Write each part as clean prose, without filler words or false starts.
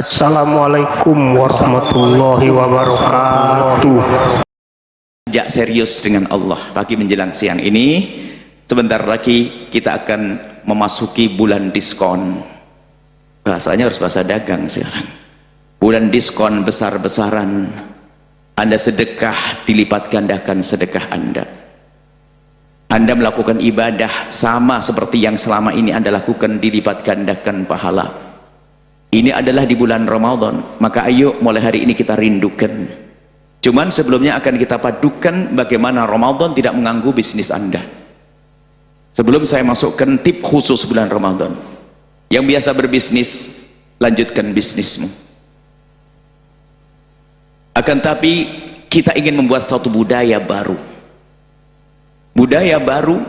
Assalamualaikum warahmatullahi wabarakatuh. Jak serius dengan Allah pagi menjelang siang ini. Sebentar lagi kita akan memasuki bulan diskon. Bahasanya harus bahasa dagang sekarang. Bulan diskon besar-besaran. Anda sedekah, dilipat gandakan sedekah Anda. Anda melakukan ibadah sama seperti yang selama ini Anda lakukan, dilipat gandakan pahala. Ini adalah di bulan Ramadan, maka ayo mulai hari ini kita rindukan. Cuman sebelumnya akan kita padukan bagaimana Ramadan tidak mengganggu bisnis Anda. Sebelum saya masukkan tip khusus bulan Ramadan, yang biasa berbisnis, lanjutkan bisnismu. Akan tapi kita ingin membuat suatu budaya baru. Budaya baru,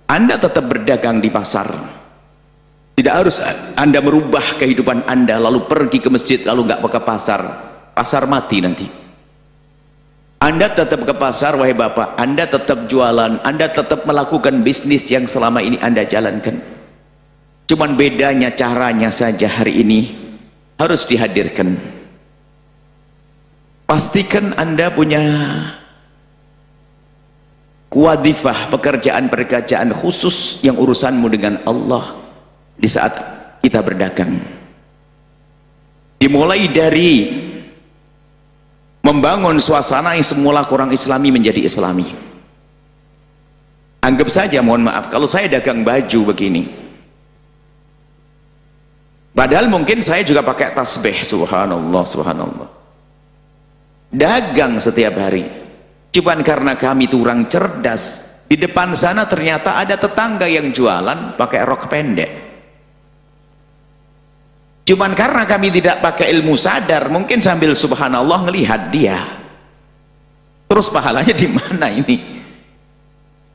Anda tetap berdagang di pasar. Tidak harus Anda merubah kehidupan Anda lalu pergi ke masjid lalu nggak ke pasar. Pasar mati nanti. Anda tetap ke pasar, wahai bapak, Anda tetap jualan, Anda tetap melakukan bisnis yang selama ini Anda jalankan. Cuman bedanya caranya saja hari ini harus dihadirkan. Pastikan Anda punya wadifah, pekerjaan khusus yang urusanmu dengan Allah. Di saat kita berdagang, dimulai dari membangun suasana yang semula kurang islami menjadi islami. Anggap saja, mohon maaf, kalau saya dagang baju begini, padahal mungkin saya juga pakai tasbih, subhanallah, subhanallah, dagang setiap hari. Cuman karena kami itu orang cerdas, di depan sana ternyata ada tetangga yang jualan pakai rok pendek. Cuman karena kami tidak pakai ilmu sadar, mungkin sambil subhanallah ngelihat dia. Terus pahalanya di mana ini?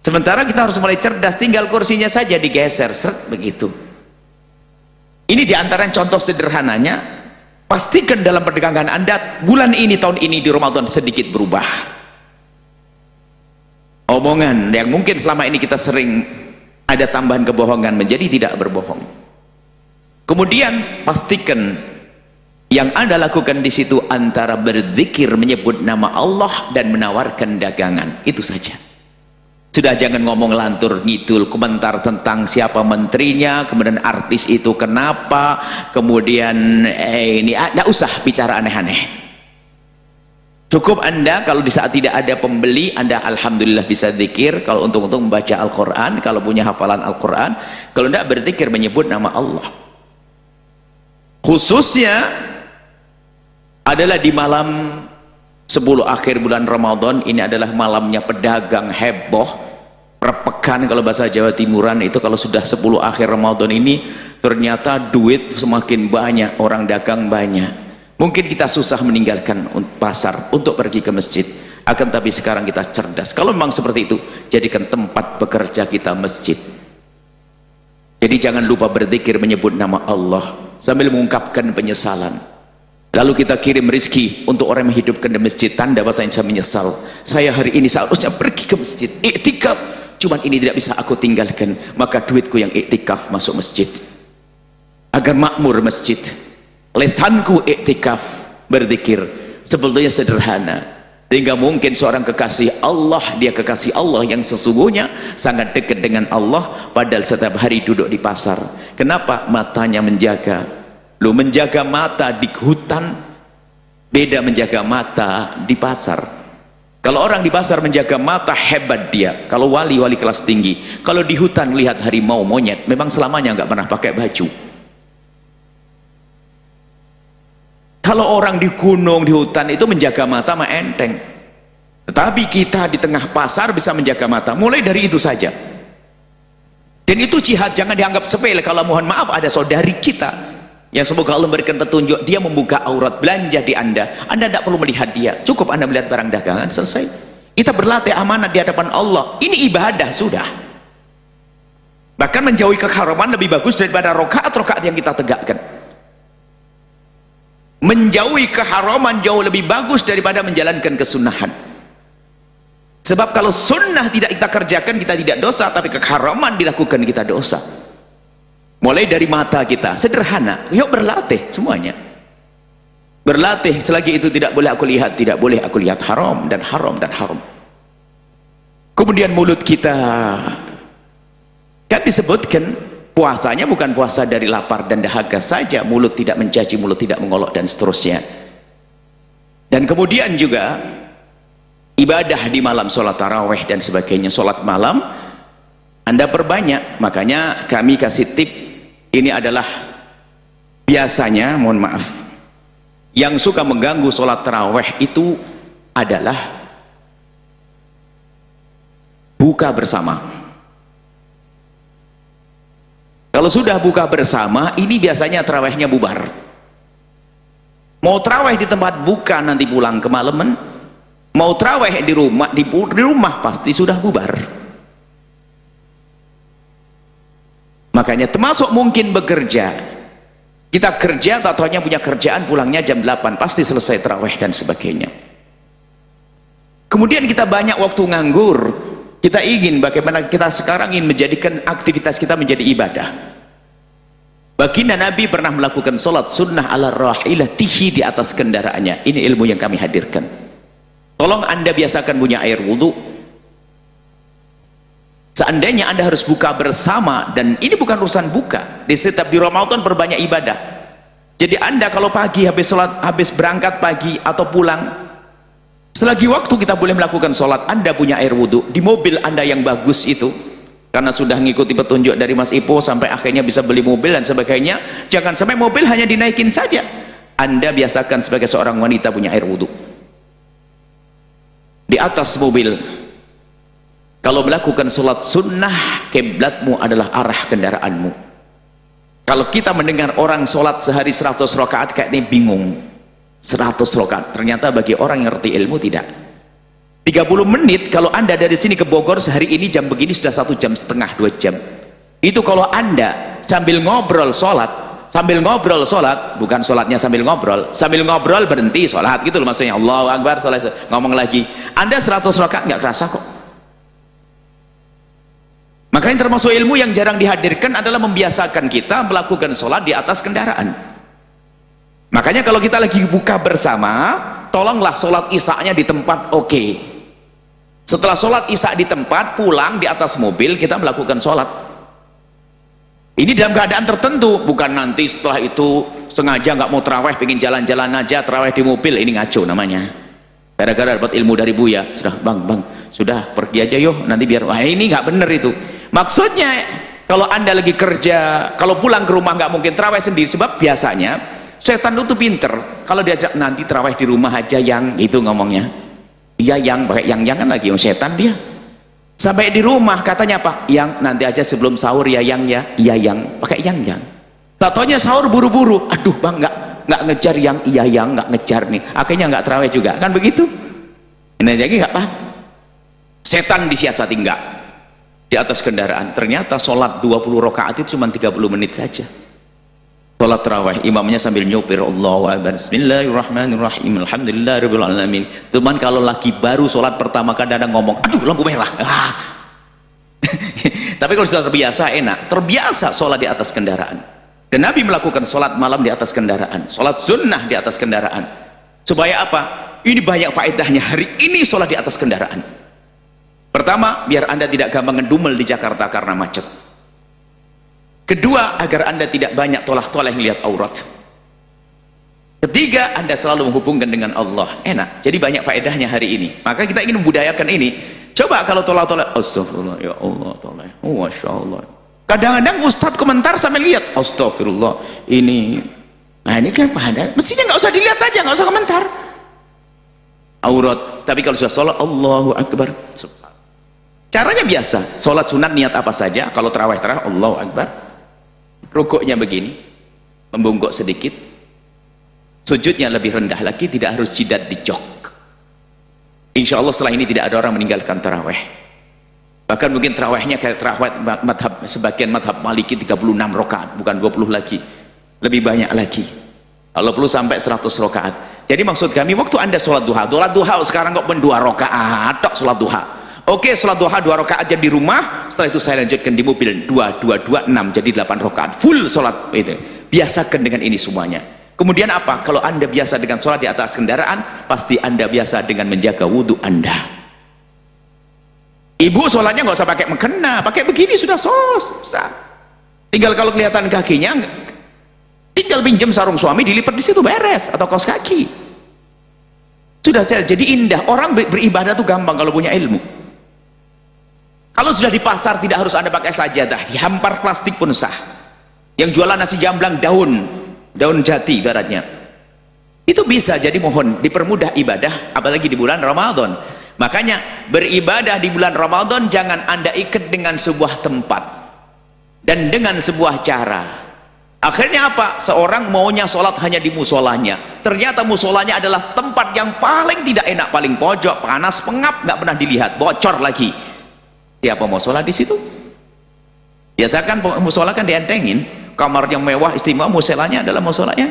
Sementara kita harus mulai cerdas, tinggal kursinya saja digeser, seret begitu. Ini diantara contoh sederhananya. Pastikan dalam perdagangan Anda bulan ini, tahun ini di Ramadan sedikit berubah. Omongan yang mungkin selama ini kita sering ada tambahan kebohongan menjadi tidak berbohong. Kemudian pastikan yang Anda lakukan di situ antara berzikir, menyebut nama Allah dan menawarkan dagangan, itu saja. Sudah jangan ngomong lantur ngidul komentar tentang siapa menterinya, kemudian artis itu kenapa, kemudian ini tidak usah bicara aneh-aneh. Cukup Anda kalau di saat tidak ada pembeli, Anda alhamdulillah bisa zikir, kalau untung-untung membaca Al-Quran, kalau punya hafalan Al-Quran, kalau tidak berzikir menyebut nama Allah. Khususnya adalah di malam 10 akhir bulan Ramadan. Ini adalah malamnya pedagang heboh, perpekan kalau bahasa Jawa Timuran itu. Kalau sudah 10 akhir Ramadan ini ternyata duit semakin banyak, orang dagang banyak. Mungkin kita susah meninggalkan pasar untuk pergi ke masjid, akan tapi sekarang kita cerdas. Kalau memang seperti itu, jadikan tempat bekerja kita masjid. Jadi jangan lupa berzikir, menyebut nama Allah sambil mengungkapkan penyesalan. Lalu kita kirim rizki untuk orang yang menghidupkan di masjid, tanda bahasa saya menyesal, saya hari ini seharusnya pergi ke masjid iktikaf, cuman ini tidak bisa aku tinggalkan, maka duitku yang iktikaf masuk masjid agar makmur masjid. Lesanku iktikaf berzikir. Sebetulnya sederhana, sehingga mungkin seorang kekasih Allah, dia kekasih Allah yang sesungguhnya sangat dekat dengan Allah, padahal setiap hari duduk di pasar. Kenapa? Matanya menjaga. Lu menjaga mata di hutan beda menjaga mata di pasar. Kalau orang di pasar menjaga mata, hebat dia. Kalau wali-wali kelas tinggi. Kalau di hutan lihat harimau, monyet, memang selamanya nggak pernah pakai baju. Kalau orang di gunung, di hutan itu menjaga mata mah enteng. Tetapi kita di tengah pasar bisa menjaga mata. Mulai dari itu saja. Dan itu jihad, jangan dianggap sepele. Kalau mohon maaf ada saudari kita yang semoga Allah memberikan petunjuk, dia membuka aurat belanja di Anda tidak perlu melihat dia, cukup Anda melihat barang dagangan, selesai. Kita berlatih amanat di hadapan Allah, ini ibadah sudah. Bahkan menjauhi keharaman lebih bagus daripada rokaat-rokaat yang kita tegakkan. Menjauhi keharaman jauh lebih bagus daripada menjalankan kesunahan. Sebab kalau sunnah tidak kita kerjakan, kita tidak dosa, tapi keharaman dilakukan, kita dosa. Mulai dari mata kita, sederhana, yuk berlatih semuanya. berlatih selagi itu tidak boleh aku lihat, tidak boleh aku lihat, haram dan haram dan haram. Kemudian mulut kita, kan disebutkan puasanya bukan puasa dari lapar dan dahaga saja, mulut tidak mencaci, mulut tidak mengolok dan seterusnya. Dan kemudian juga ibadah di malam, sholat tarawih dan sebagainya, sholat malam Anda perbanyak. Makanya kami kasih tip, ini adalah biasanya, mohon maaf, yang suka mengganggu sholat tarawih itu adalah buka bersama. Kalau sudah buka bersama, ini biasanya tarawihnya bubar. Mau tarawih di tempat buka nanti pulang kemalaman, mau tarawih di rumah pasti sudah bubar. Makanya termasuk mungkin bekerja, kita kerja tatonya punya kerjaan, pulangnya jam 8 pasti selesai tarawih dan sebagainya. Kemudian kita banyak waktu nganggur, kita ingin bagaimana kita sekarang ingin menjadikan aktivitas kita menjadi ibadah. Baginda Nabi pernah melakukan sholat sunnah ala rahilatihi, di atas kendaraannya. Ini ilmu yang kami hadirkan. Tolong Anda biasakan punya air wudhu. Seandainya Anda harus buka bersama, dan ini bukan urusan buka, di setiap di Ramadan berbanyak ibadah. Jadi Anda kalau pagi habis sholat, habis berangkat pagi atau pulang, selagi waktu kita boleh melakukan sholat, Anda punya air wudhu di mobil Anda yang bagus itu, karena sudah ngikuti petunjuk dari Mas Ipo sampai akhirnya bisa beli mobil dan sebagainya. Jangan sampai mobil hanya dinaikin saja. Anda biasakan sebagai seorang wanita punya air wudhu di atas mobil. Kalau melakukan sholat sunnah, kiblatmu adalah arah kendaraanmu. Kalau kita mendengar orang sholat sehari 100 rakaat kayaknya bingung, 100 rakaat, ternyata bagi orang yang ngerti ilmu tidak. 30 menit, kalau Anda dari sini ke Bogor sehari ini jam begini sudah 1,5 jam, 2 jam. Itu kalau Anda sambil ngobrol sholat, bukan sholatnya sambil ngobrol berhenti sholat gitu loh, maksudnya Allahu Akbar, sholat, ngomong lagi, Anda 100 rakaat nggak kerasa kok. Makanya termasuk ilmu yang jarang dihadirkan adalah membiasakan kita melakukan sholat di atas kendaraan. Makanya kalau kita lagi buka bersama, tolonglah sholat isya-nya di tempat oke. Setelah sholat isya di tempat, pulang di atas mobil kita melakukan sholat. Ini dalam keadaan tertentu, bukan nanti setelah itu sengaja nggak mau terawih, pengen jalan-jalan aja, terawih di mobil, ini ngaco namanya. Gara-gara dapat ilmu dari Buya, sudah bang, sudah pergi aja yuk, nanti biar, wah ini nggak bener itu. Maksudnya kalau Anda lagi kerja, kalau pulang ke rumah nggak mungkin terawih sendiri, sebab biasanya setan itu pinter, kalau diajak nanti terawih di rumah aja yang itu ngomongnya, iya yang pakai yang kan lagi setan dia. Sampai di rumah katanya apa? Yang nanti aja sebelum sahur ya yang ya, iya yang pakai yang. Tatonya sahur buru-buru, aduh bang nggak ngejar yang, iya yang nggak ngejar nih, akhirnya nggak terawih juga, kan begitu? Ini jadi nggak paham. Setan disiasati enggak di atas kendaraan. Ternyata sholat 20 rakaat itu cuma 30 menit saja. Sholat tarawih, imamnya sambil nyupir, Allahu Akbar, Bismillahirrahmanirrahim, Alhamdulillahirabbil alamin. Teman kalau lagi baru sholat pertama kadang-kadang ngomong, aduh lampu merah. Tapi kalau sudah terbiasa enak, terbiasa sholat di atas kendaraan. Dan Nabi melakukan sholat malam di atas kendaraan, sholat sunnah di atas kendaraan. Supaya apa? Ini banyak faedahnya hari ini sholat di atas kendaraan. Pertama, biar Anda tidak gampang ngedumel di Jakarta karena macet. Kedua, agar Anda tidak banyak tolah-tolah lihat aurat. Ketiga, Anda selalu menghubungkan dengan Allah. Enak, jadi banyak faedahnya hari ini. Maka kita ingin membudayakan ini. Coba kalau tolah-tolah, astagfirullah, ya Allah, tolah, masya Allah. Kadang-kadang Ustadz komentar sampai lihat, astagfirullah, ini, nah ini kan pahala. Mestinya nggak usah dilihat aja, nggak usah komentar. Aurat. Tapi kalau sudah sholat, Allahu Akbar. Caranya biasa, sholat sunat niat apa saja. Kalau terawih Allahu Akbar, rukuknya begini, membungkuk sedikit, sujudnya lebih rendah lagi, tidak harus jidat di jok. Insya Allah setelah ini tidak ada orang meninggalkan terawih. Bahkan mungkin terawihnya kayak terawih madhab, sebagian madhab Maliki 36 rakaat, bukan 20 lagi, lebih banyak lagi. Kalau perlu sampai 100 rakaat. Jadi maksud kami, waktu Anda sholat duha sekarang kok pun 2 rakaat tok sholat duha. Oke, sholat duha 2 rakaat aja di rumah, setelah itu saya lanjutkan di mobil 2, 6 jadi 8 rakaat full sholat itu. Biasakan dengan ini semuanya. Kemudian apa? Kalau Anda biasa dengan sholat di atas kendaraan, pasti Anda biasa dengan menjaga wudhu Anda. Ibu sholatnya nggak usah pakai mukena, pakai begini sudah susah. Tinggal kalau kelihatan kakinya, tinggal pinjam sarung suami, dilipat di situ beres, atau kaos kaki. Sudah jadi indah. Orang beribadah tuh gampang kalau punya ilmu. Kalau sudah di pasar tidak harus Anda pakai sajadah, dihampar plastik pun sah. Yang jualan nasi jamblang daun jati ibaratnya, itu bisa. Jadi mohon dipermudah ibadah, apalagi di bulan Ramadan. Makanya beribadah di bulan Ramadan jangan Anda ikat dengan sebuah tempat dan dengan sebuah cara. Akhirnya apa? Seorang maunya sholat hanya di musolanya, ternyata musolanya adalah tempat yang paling tidak enak, paling pojok, panas, pengap, nggak pernah dilihat, bocor lagi. Siapa mau sholat di situ? Biasakan musola kan dientengin, kamar yang mewah istimewa, musolanya adalah musolanya.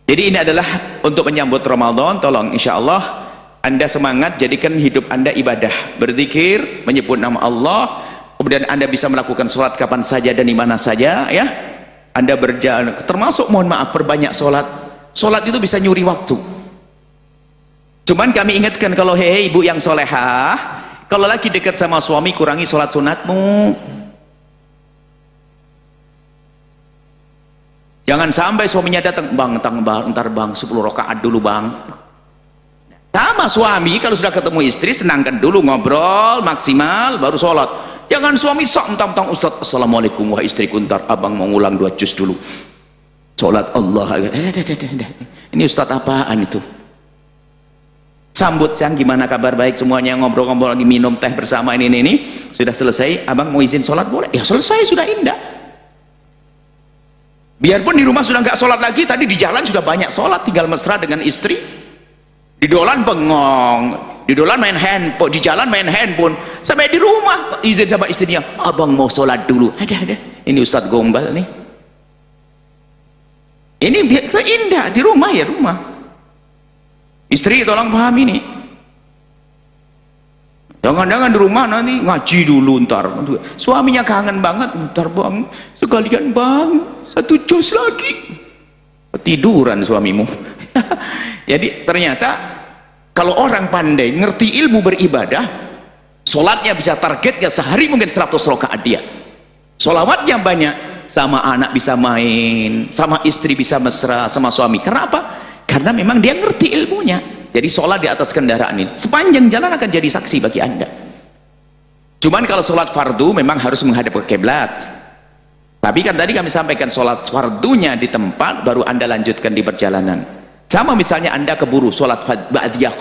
Jadi ini adalah untuk menyambut Ramadan. Tolong insya Allah Anda semangat, jadikan hidup Anda ibadah, berzikir, menyebut nama Allah. Kemudian Anda bisa melakukan sholat kapan saja dan di mana saja, ya. Anda berjalan, termasuk mohon maaf perbanyak sholat. Sholat itu bisa nyuri waktu. Cuman kami ingatkan, kalau hei ibu yang solehah, kalau lagi dekat sama suami kurangi sholat sunatmu. Jangan sampai suaminya datang, bang, ntar bang 10 rakaat dulu bang. Sama suami kalau sudah ketemu istri, senangkan dulu, ngobrol maksimal baru sholat. Jangan suami sok mentang-mentang Ustaz, assalamualaikum wahai istriku, ntar abang mau ngulang 2 juz dulu sholat. Allah, ini Ustaz apaan itu? Sambut, sayang, gimana kabar, baik semuanya, ngobrol-ngobrol, diminum teh bersama, ini sudah selesai, abang mau izin sholat, boleh? Ya selesai, sudah indah. Biarpun di rumah sudah nggak sholat lagi, tadi di jalan sudah banyak sholat, tinggal mesra dengan istri. Di dolan bengong, di dolan main handphone, di jalan main handphone, sampai di rumah izin sama istrinya, abang mau sholat dulu. Ada. Ini Ustadz Gombal nih. Ini biasa indah di rumah, ya rumah. Istri tolong pahami nih. Jangan-jangan di rumah nanti ngaji dulu ntar. Suaminya kangen banget, ntar bang, sekalian bang, 1 juz lagi. Tiduran suamimu. Jadi ternyata kalau orang pandai ngerti ilmu beribadah, sholatnya bisa targetnya sehari mungkin 100 rakaat dia. Sholawatnya banyak, sama anak bisa main, sama istri bisa mesra, sama suami. Karena apa? Karena memang dia ngerti ilmunya. Jadi sholat di atas kendaraan ini sepanjang jalan akan jadi saksi bagi Anda. Cuman kalau sholat fardu memang harus menghadap ke kiblat. Tapi kan tadi kami sampaikan sholat fardunya di tempat, baru Anda lanjutkan di perjalanan. Sama misalnya Anda keburu sholat ba'diyah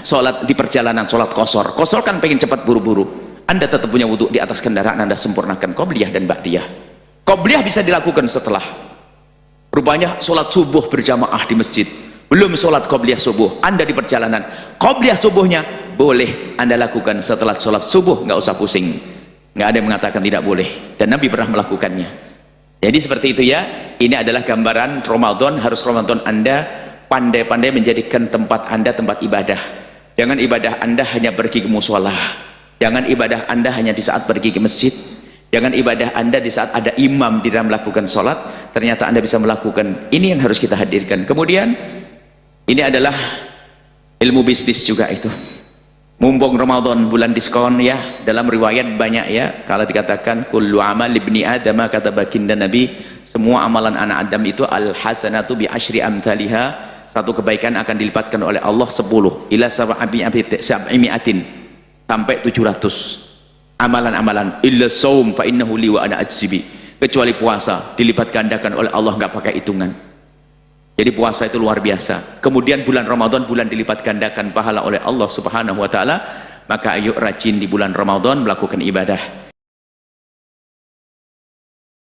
sholat di perjalanan, sholat kosor kan pengen cepat buru-buru, Anda tetap punya wudhu di atas kendaraan, Anda sempurnakan qobliyah dan ba'diyah. Qobliyah bisa dilakukan setelah, rupanya sholat subuh berjamaah di masjid, belum sholat qobliyah subuh, Anda di perjalanan, qobliyah subuhnya boleh Anda lakukan setelah sholat subuh, nggak usah pusing, nggak ada yang mengatakan tidak boleh, dan Nabi pernah melakukannya. Jadi seperti itu ya. Ini adalah gambaran Ramadan. Harus Ramadan Anda pandai-pandai menjadikan tempat Anda tempat ibadah. Jangan ibadah Anda hanya pergi ke musola, jangan ibadah Anda hanya di saat pergi ke masjid, jangan ibadah Anda di saat ada imam di dalam melakukan sholat. Ternyata Anda bisa melakukan. Ini yang harus kita hadirkan. Kemudian ini adalah ilmu bisnis juga itu. Mumpung Ramadan, bulan diskon ya, dalam riwayat banyak ya, kalau dikatakan kullu amal ibni adam, kata baginda Nabi, semua amalan anak Adam itu al hasanatu bi asyri amthaliha, satu kebaikan akan dilipatkan oleh Allah 10 ila sab'imi'atin, sampai 700 amalan-amalan, illa saum fa innahu li wa ana ajzibi, kecuali puasa dilipat gandakan oleh Allah, nggak pakai hitungan. Jadi puasa itu luar biasa. Kemudian bulan Ramadan, bulan dilipat gandakan pahala oleh Allah Subhanahu wa taala. Maka ayo rajin di bulan Ramadan melakukan ibadah.